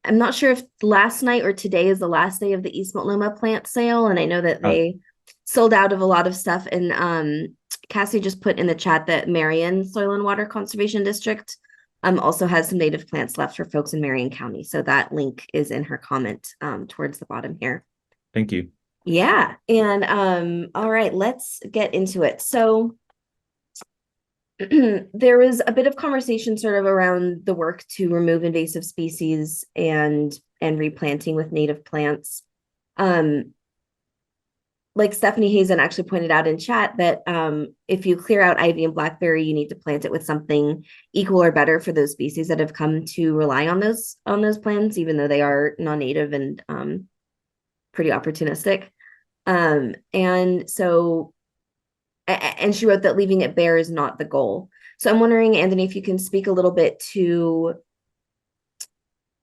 I'm not sure if last night or today is the last day of the East Multnomah plant sale, and I know that they sold out of a lot of stuff. And Cassie just put in the chat that Marion Soil and Water Conservation District also has some native plants left for folks in Marion County. So that link is in her comment towards the bottom here. Thank you. Yeah, and all right, let's get into it. So there was a bit of conversation sort of around the work to remove invasive species and replanting with native plants. Like Stephanie Hazen actually pointed out in chat that if you clear out ivy and blackberry, you need to plant it with something equal or better for those species that have come to rely on those plants, even though they are non-native and pretty opportunistic. And she wrote that leaving it bare is not the goal. So I'm wondering, Andony, if you can speak a little bit to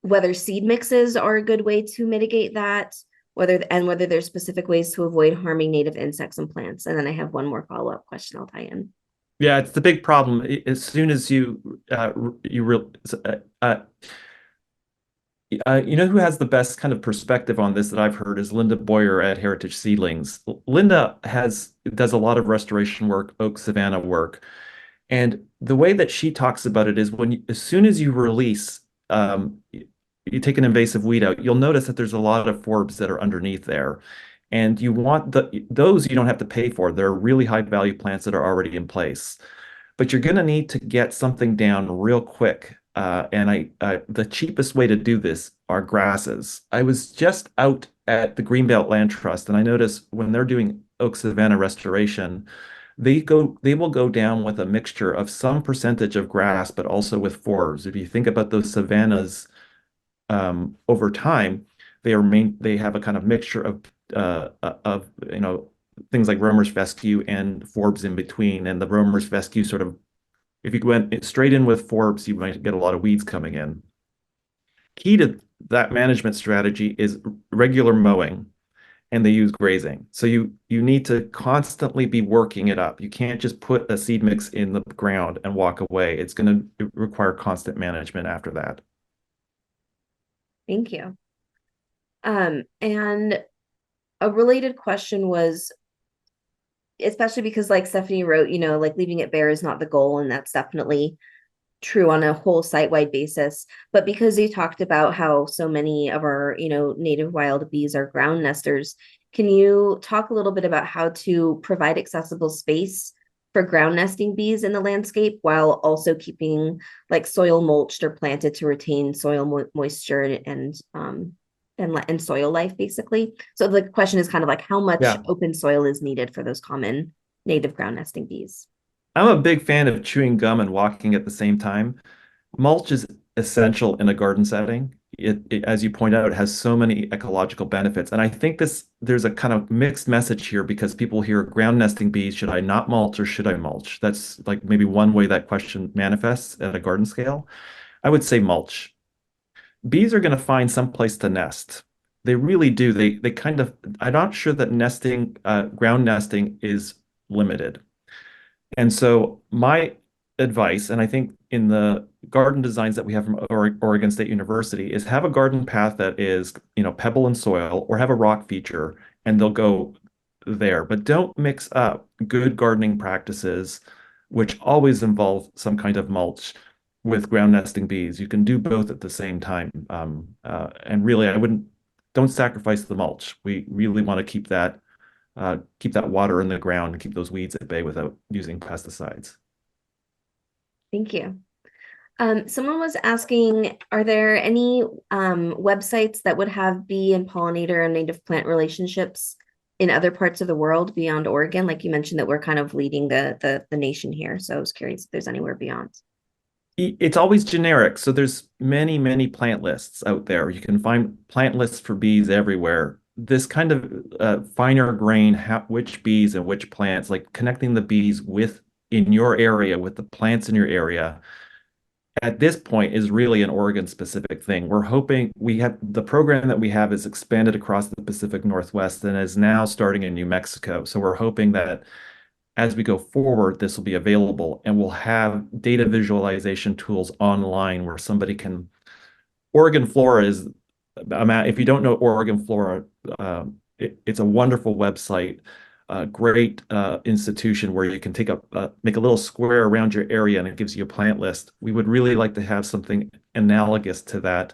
whether seed mixes are a good way to mitigate that, whether there's specific ways to avoid harming native insects and plants. And then I have one more follow-up question I'll tie in. Yeah, it's the big problem. As soon as you who has the best kind of perspective on this that I've heard is Linda Boyer at Heritage Seedlings. Linda does a lot of restoration work, oak savanna work, and the way that she talks about it is as soon as you release, you take an invasive weed out, you'll notice that there's a lot of forbs that are underneath there, and you want those you don't have to pay for. They're really high value plants that are already in place. but you're going to need to get something down real quick. The cheapest way to do this are grasses. I was just out at the Greenbelt Land Trust, and I noticed when they're doing oak savanna restoration, they will go down with a mixture of some percentage of grass, but also with forbs. If you think about those savannas over time, they have a kind of mixture of things like Romer's fescue and forbs in between. And the Romer's fescue sort of, if you went straight in with forbs, you might get a lot of weeds coming in. Key to that management strategy is regular mowing, and they use grazing. So you need to constantly be working it up. You can't just put a seed mix in the ground and walk away. It's going to require constant management after that. Thank you. And a related question was, especially because like Stephanie wrote, like leaving it bare is not the goal, and that's definitely true on a whole site-wide basis. But because you talked about how so many of our, native wild bees are ground nesters, can you talk a little bit about how to provide accessible space for ground nesting bees in the landscape while also keeping like soil mulched or planted to retain soil moisture and soil life, basically? So the question is kind of like how much open soil is needed for those common native ground nesting bees. I'm a big fan of chewing gum and walking at the same time. Mulch is essential in a garden setting. As you point out, it has so many ecological benefits. And I think there's a kind of mixed message here because people hear ground nesting bees, should I not mulch or should I mulch? That's like maybe one way that question manifests at a garden scale. I would say mulch. Bees are going to find some place to nest. They really do. They kind of, I'm not sure that ground nesting is limited. And so my advice, and I think in the garden designs that we have from Oregon State University, is have a garden path that is, pebble and soil, or have a rock feature, and they'll go there. But don't mix up good gardening practices, which always involve some kind of mulch, with ground nesting bees. You can do both at the same time. And really, don't sacrifice the mulch. We really want to keep that water in the ground and keep those weeds at bay without using pesticides. Thank you. Someone was asking, are there any websites that would have bee and pollinator and native plant relationships in other parts of the world beyond Oregon? Like you mentioned that we're kind of leading the nation here. So I was curious if there's anywhere beyond. It's always generic. So there's many, many plant lists out there. You can find plant lists for bees everywhere. This kind of finer grain, which bees and which plants, like connecting the bees in your area with the plants in your area, at this point is really an Oregon specific thing. We're hoping the program that we have is expanded across the Pacific Northwest and is now starting in New Mexico. So we're hoping that as we go forward, this will be available, and we'll have data visualization tools online where somebody can. Oregon Flora is, if you don't know Oregon Flora, it's a wonderful website, a great institution where you can make a little square around your area and it gives you a plant list. We would really like to have something analogous to that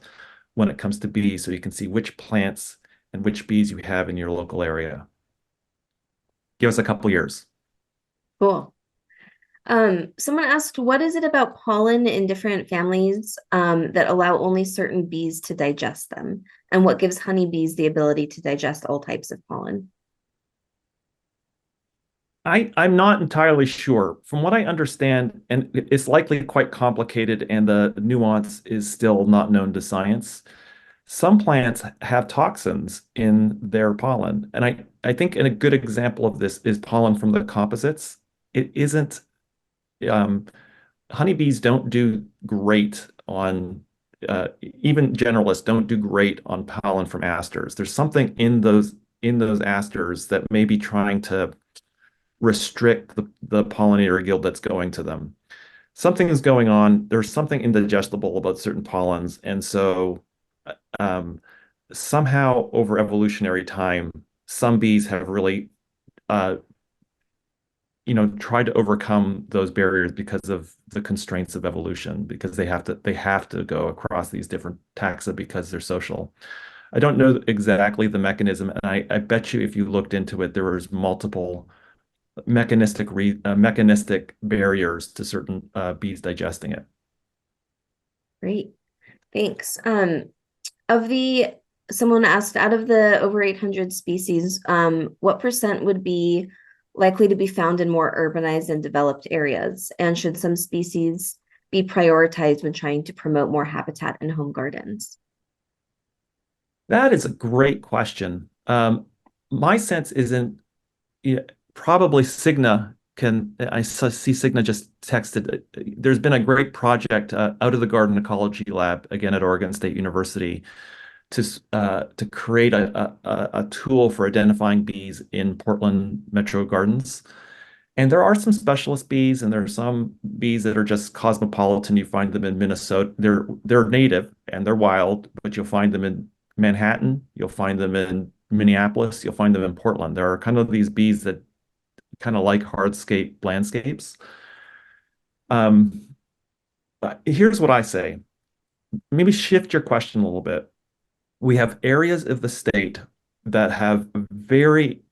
when it comes to bees, so you can see which plants and which bees you have in your local area. Give us a couple years. Cool. Someone asked, what is it about pollen in different families that allow only certain bees to digest them? And what gives honeybees the ability to digest all types of pollen? I'm not entirely sure. From what I understand, and it's likely quite complicated and the nuance is still not known to science, some plants have toxins in their pollen. And I think a good example of this is pollen from the composites. It isn't, honeybees don't do great on, even generalists don't do great on pollen from asters. There's something in those asters that may be trying to restrict the pollinator guild that's going to them. Something is going on. There's something indigestible about certain pollens. And so somehow over evolutionary time, some bees have really tried to overcome those barriers because of the constraints of evolution, because they have to go across these different taxa because they're social. I don't know exactly the mechanism, and I bet you if you looked into it, there was multiple mechanistic barriers to certain bees digesting it. Great, thanks. Someone asked, out of the over 800 species, what percent would be likely to be found in more urbanized and developed areas? And should some species be prioritized when trying to promote more habitat in home gardens? That is a great question. My sense isn't, probably Cigna can, I see Cigna just texted. There's been a great project out of the Garden Ecology Lab, again at Oregon State University, to create a tool for identifying bees in Portland metro gardens. And there are some specialist bees, and there are some bees that are just cosmopolitan. You find them in Minnesota. They're native and they're wild, but you'll find them in Manhattan. You'll find them in Minneapolis. You'll find them in Portland. There are kind of these bees that kind of like hardscape landscapes. Here's what I say. Maybe shift your question a little bit. We have areas of the state that have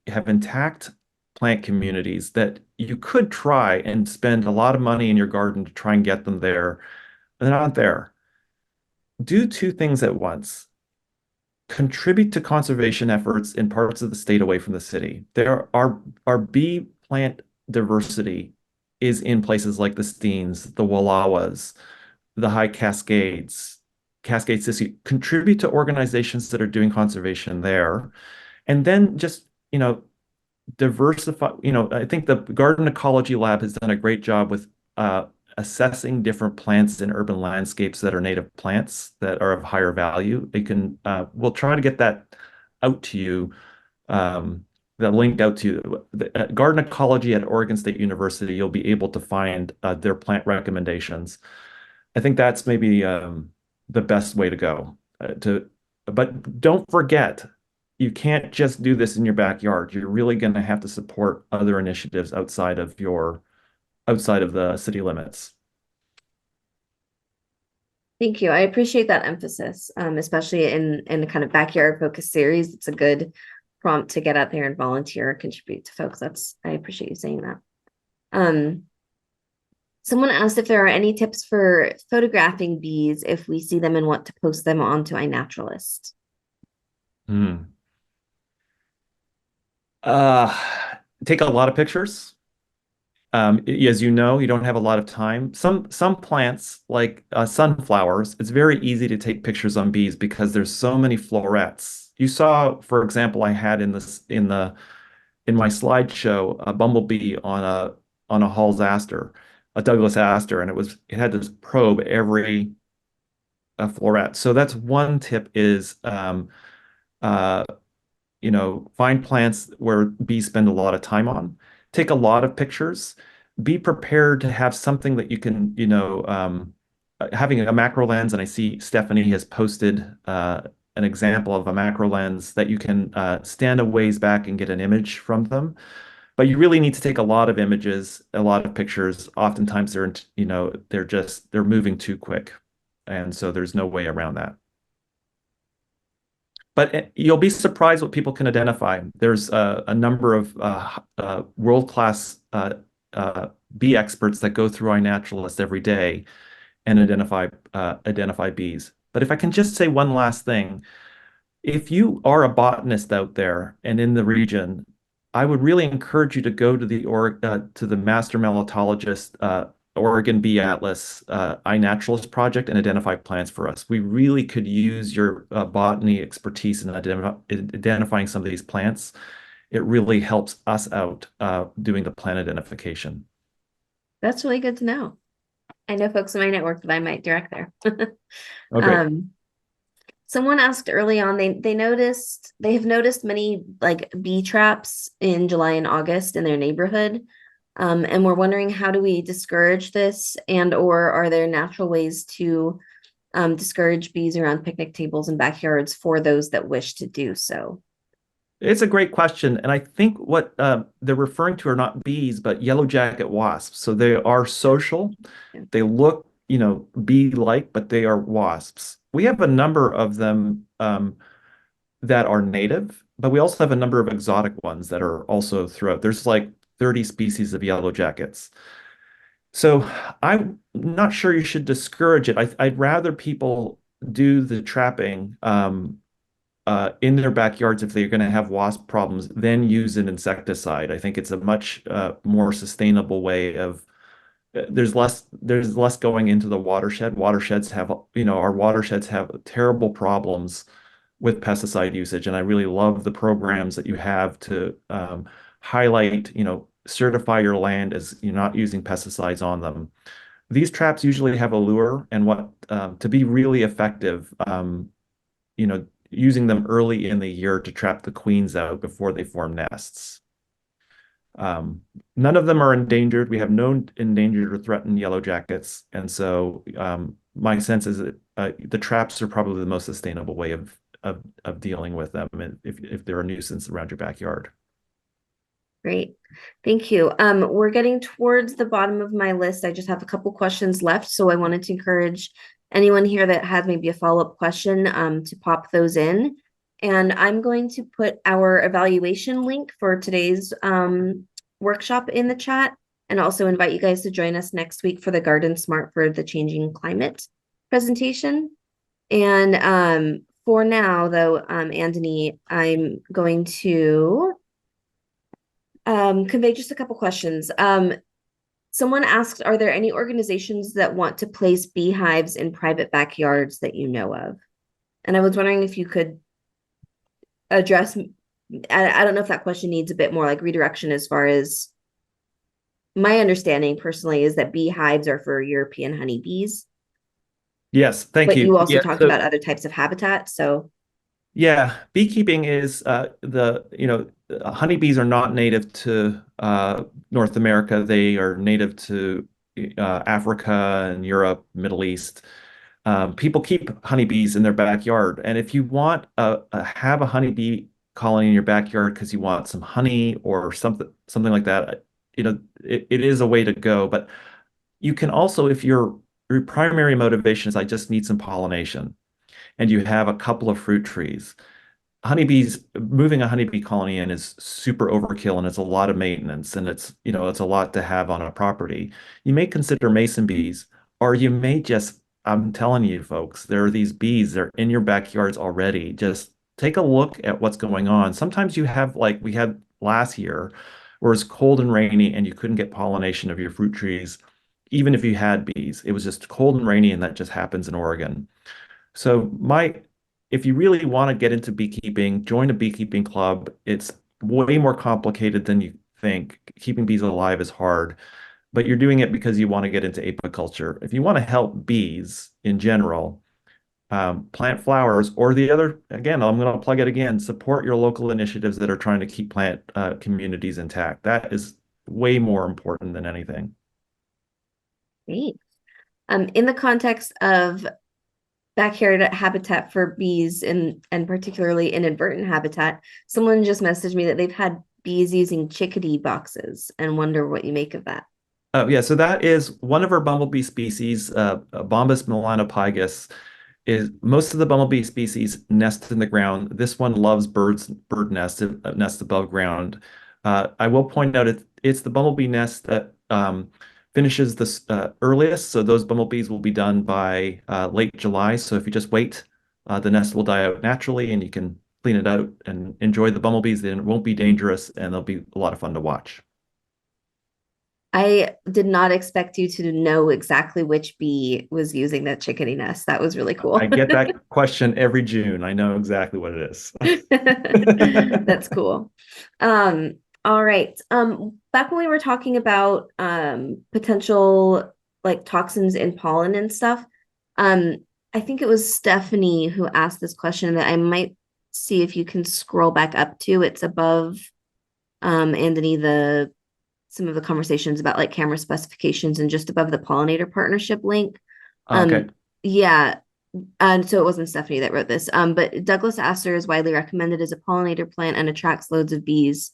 intact plant communities that you could try and spend a lot of money in your garden to try and get them there. They're not there. Do two things at once. Contribute to conservation efforts in parts of the state away from the city. Our bee plant diversity is in places like the Steens, the Wallowas, the High Cascades, Cascade Sissy. Contribute to organizations that are doing conservation there. And then just, diversify. I think the Garden Ecology Lab has done a great job with assessing different plants in urban landscapes that are native plants that are of higher value. We'll try to get that out to you, that link out to you. Garden Ecology at Oregon State University, you'll be able to find their plant recommendations. I think that's maybe the best way to go. But don't forget, you can't just do this in your backyard. You're really going to have to support other initiatives outside of the city limits. Thank you. I appreciate that emphasis, especially in a kind of backyard focused series. It's a good prompt to get out there and volunteer, contribute to folks. I appreciate you saying that. Someone asked if there are any tips for photographing bees if we see them and want to post them onto iNaturalist. Take a lot of pictures. As you know, you don't have a lot of time. Some plants, like sunflowers, it's very easy to take pictures on bees because there's so many florets. You saw, for example, I had in my slideshow a bumblebee on a Hall's aster, a Douglas aster, and it had to probe every floret. So that's one tip is find plants where bees spend a lot of time on. Take a lot of pictures. Be prepared to have something that you can, having a macro lens, and I see Stephanie has posted an example of a macro lens that you can stand a ways back and get an image from them. But you really need to take a lot of images, a lot of pictures. Oftentimes they're moving too quick. And so there's no way around that. But you'll be surprised what people can identify. There's a number of world-class bee experts that go through iNaturalist every day and identify bees. But if I can just say one last thing, if you are a botanist out there and in the region, I would really encourage you to go to the Master Melittologists Oregon Bee Atlas iNaturalist project and identify plants for us. We really could use your botany expertise in identifying some of these plants. It really helps us out doing the plant identification. That's really good to know. I know folks in my network that I might direct there. Okay. Someone asked early on, they have noticed many like bee traps in July and August in their neighborhood. And we're wondering, how do we discourage this, and or are there natural ways to discourage bees around picnic tables and backyards for those that wish to do so? It's a great question. And I think what they're referring to are not bees, but yellow jacket wasps. So they are social. Yeah. They look, bee-like, but they are wasps. We have a number of them that are native, but we also have a number of exotic ones that are also throughout. There's 30 species of yellow jackets. So I'm not sure you should discourage it. I'd rather people do the trapping in their backyards if they're going to have wasp problems than use an insecticide. I think it's a much more sustainable way of there's less going into the watershed. Watersheds have, our watersheds have terrible problems with pesticide usage, and I really love the programs that you have to highlight, certify your land as you're not using pesticides on them. These traps usually have a lure, and what to be really effective, using them early in the year to trap the queens out before they form nests. None of them are endangered. We have no endangered or threatened yellow jackets, and so my sense is that the traps are probably the most sustainable way of dealing with them if they're a nuisance around your backyard. Great. Thank you. We're getting towards the bottom of my list. I just have a couple questions left. So I wanted to encourage anyone here that has maybe a follow-up question to pop those in. And I'm going to put our evaluation link for today's workshop in the chat, and also invite you guys to join us next week for the Garden Smart for the Changing Climate presentation. And for now, though, Andony, I'm going to convey just a couple questions. Someone asked, are there any organizations that want to place beehives in private backyards that you know of? And I was wondering if you could address, I don't know if that question needs a bit more like redirection, as far as my understanding personally is that beehives are for European honeybees. Yes, thank But you. you also Yeah, talked so about other types of habitat. So yeah, beekeeping is honeybees are not native to North America. They are native to Africa and Europe, Middle East. People keep honeybees in their backyard, and if you want have a honeybee colony in your backyard because you want some honey or something like that, it is a way to go. But you can also, if your primary motivation is I just need some pollination, and you have a couple of fruit trees, moving a honeybee colony in is super overkill, and it's a lot of maintenance, and it's a lot to have on a property. You may consider mason bees, or you may just, I'm telling you folks, there are these bees, they're in your backyards already. Just take a look at what's going on. Sometimes you have, like we had last year, where it's cold and rainy and you couldn't get pollination of your fruit trees, even if you had bees. It was just cold and rainy, and that just happens in Oregon. So if you really want to get into beekeeping, join a beekeeping club. It's way more complicated than you think. Keeping bees alive is hard, but you're doing it because you want to get into apiculture. If you want to help bees in general, plant flowers, or the other, again, I'm going to plug it again, support your local initiatives that are trying to keep plant communities intact. That is way more important than anything. great. In the context of backyard habitat for bees and particularly inadvertent habitat, someone just messaged me that they've had bees using chickadee boxes and wonder what you make of that. Yeah, so that is one of our bumblebee species, Bombus melanopygus. Is most of the bumblebee species nest in the ground. This one loves bird nests above ground. I will point out it's the bumblebee nest that finishes this earliest. So those bumblebees will be done by late July. So if you just wait, the nest will die out naturally, and you can clean it out and enjoy the bumblebees. Then it won't be dangerous, and they'll be a lot of fun to watch. I did not expect you to know exactly which bee was using that chickadee nest. That was really cool. I get that question every June. I know exactly what it is. That's cool. All right. Back when we were talking about potential like toxins in pollen and stuff, I think it was Stephanie who asked this question that I might see if you can scroll back up to. It's above Andony, some of the conversations about like camera specifications, and just above the pollinator partnership link. Okay. Yeah. And so it wasn't Stephanie that wrote this. But Douglas aster is widely recommended as a pollinator plant and attracts loads of bees.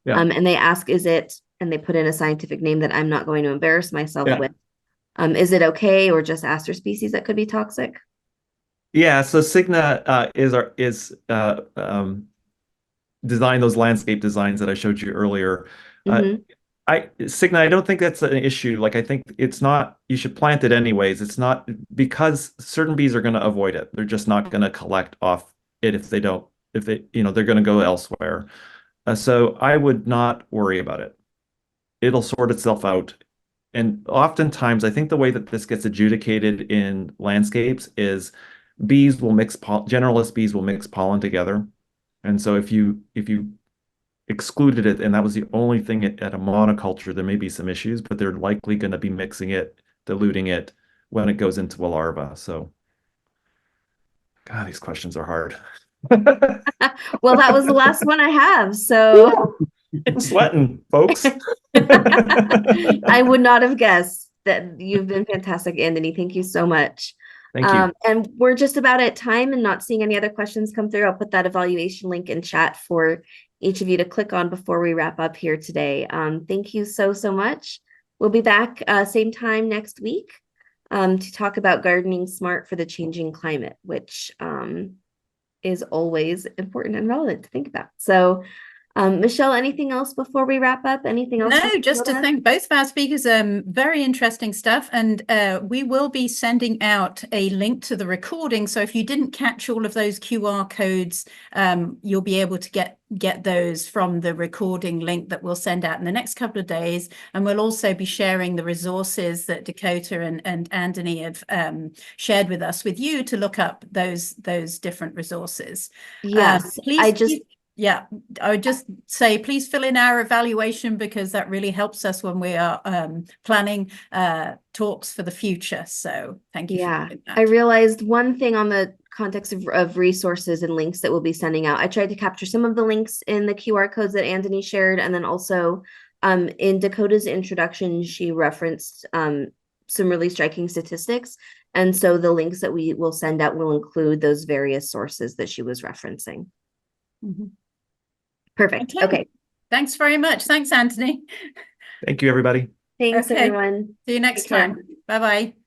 Yeah. And they ask, and they put in a scientific name that I'm not going to embarrass myself with. Is it okay, or just aster species that could be toxic? Yeah, so Cigna design those landscape designs that I showed you earlier. Signa, I don't think that's an issue. Like, I think it's not, you should plant it anyways. It's not because certain bees are going to avoid it. They're just not going to collect off it if they don't, if they, they're going to go elsewhere. So I would not worry about it. It'll sort itself out. And oftentimes, I think the way that this gets adjudicated in landscapes is bees will mix, generalist bees will mix pollen together. And so if you excluded it and that was the only thing at a monoculture, there may be some issues, but they're likely going to be mixing it, diluting it when it goes into a larva. So, God, these questions are hard. Well, that was the last one I have. So I'm sweating, folks. I would not have guessed that. You've been fantastic, Andony. Thank you so much. Thank you. And we're just about at time and not seeing any other questions come through. I'll put that evaluation link in chat for each of you to click on before we wrap up here today. Thank you so much. We'll be back same time next week to talk about gardening smart for the changing climate, which is always important and relevant to think about. So Michelle, anything else before we wrap up? Anything else? No, just to thank both of our speakers. Very interesting stuff. And we will be sending out a link to the recording. So if you didn't catch all of those QR codes, you'll be able to get those from the recording link that we'll send out in the next couple of days. And we'll also be sharing the resources that Dakota and Andony have shared with us with you to look up those different resources. Yes, Yeah, I would just say, please fill in our evaluation because that really helps us when we are planning talks for the future. So thank you. Yeah, for doing that. I realized one thing on the context of resources and links that we'll be sending out. I tried to capture some of the links in the QR codes that Andony shared. And then also in Dakota's introduction, she referenced some really striking statistics. And so the links that we will send out will include those various sources that she was referencing. Mm-hmm. Perfect. Okay. Thanks very much. Thanks, Andony. Thank you, everybody. Thanks, Okay. everyone. See you next time. Bye-bye.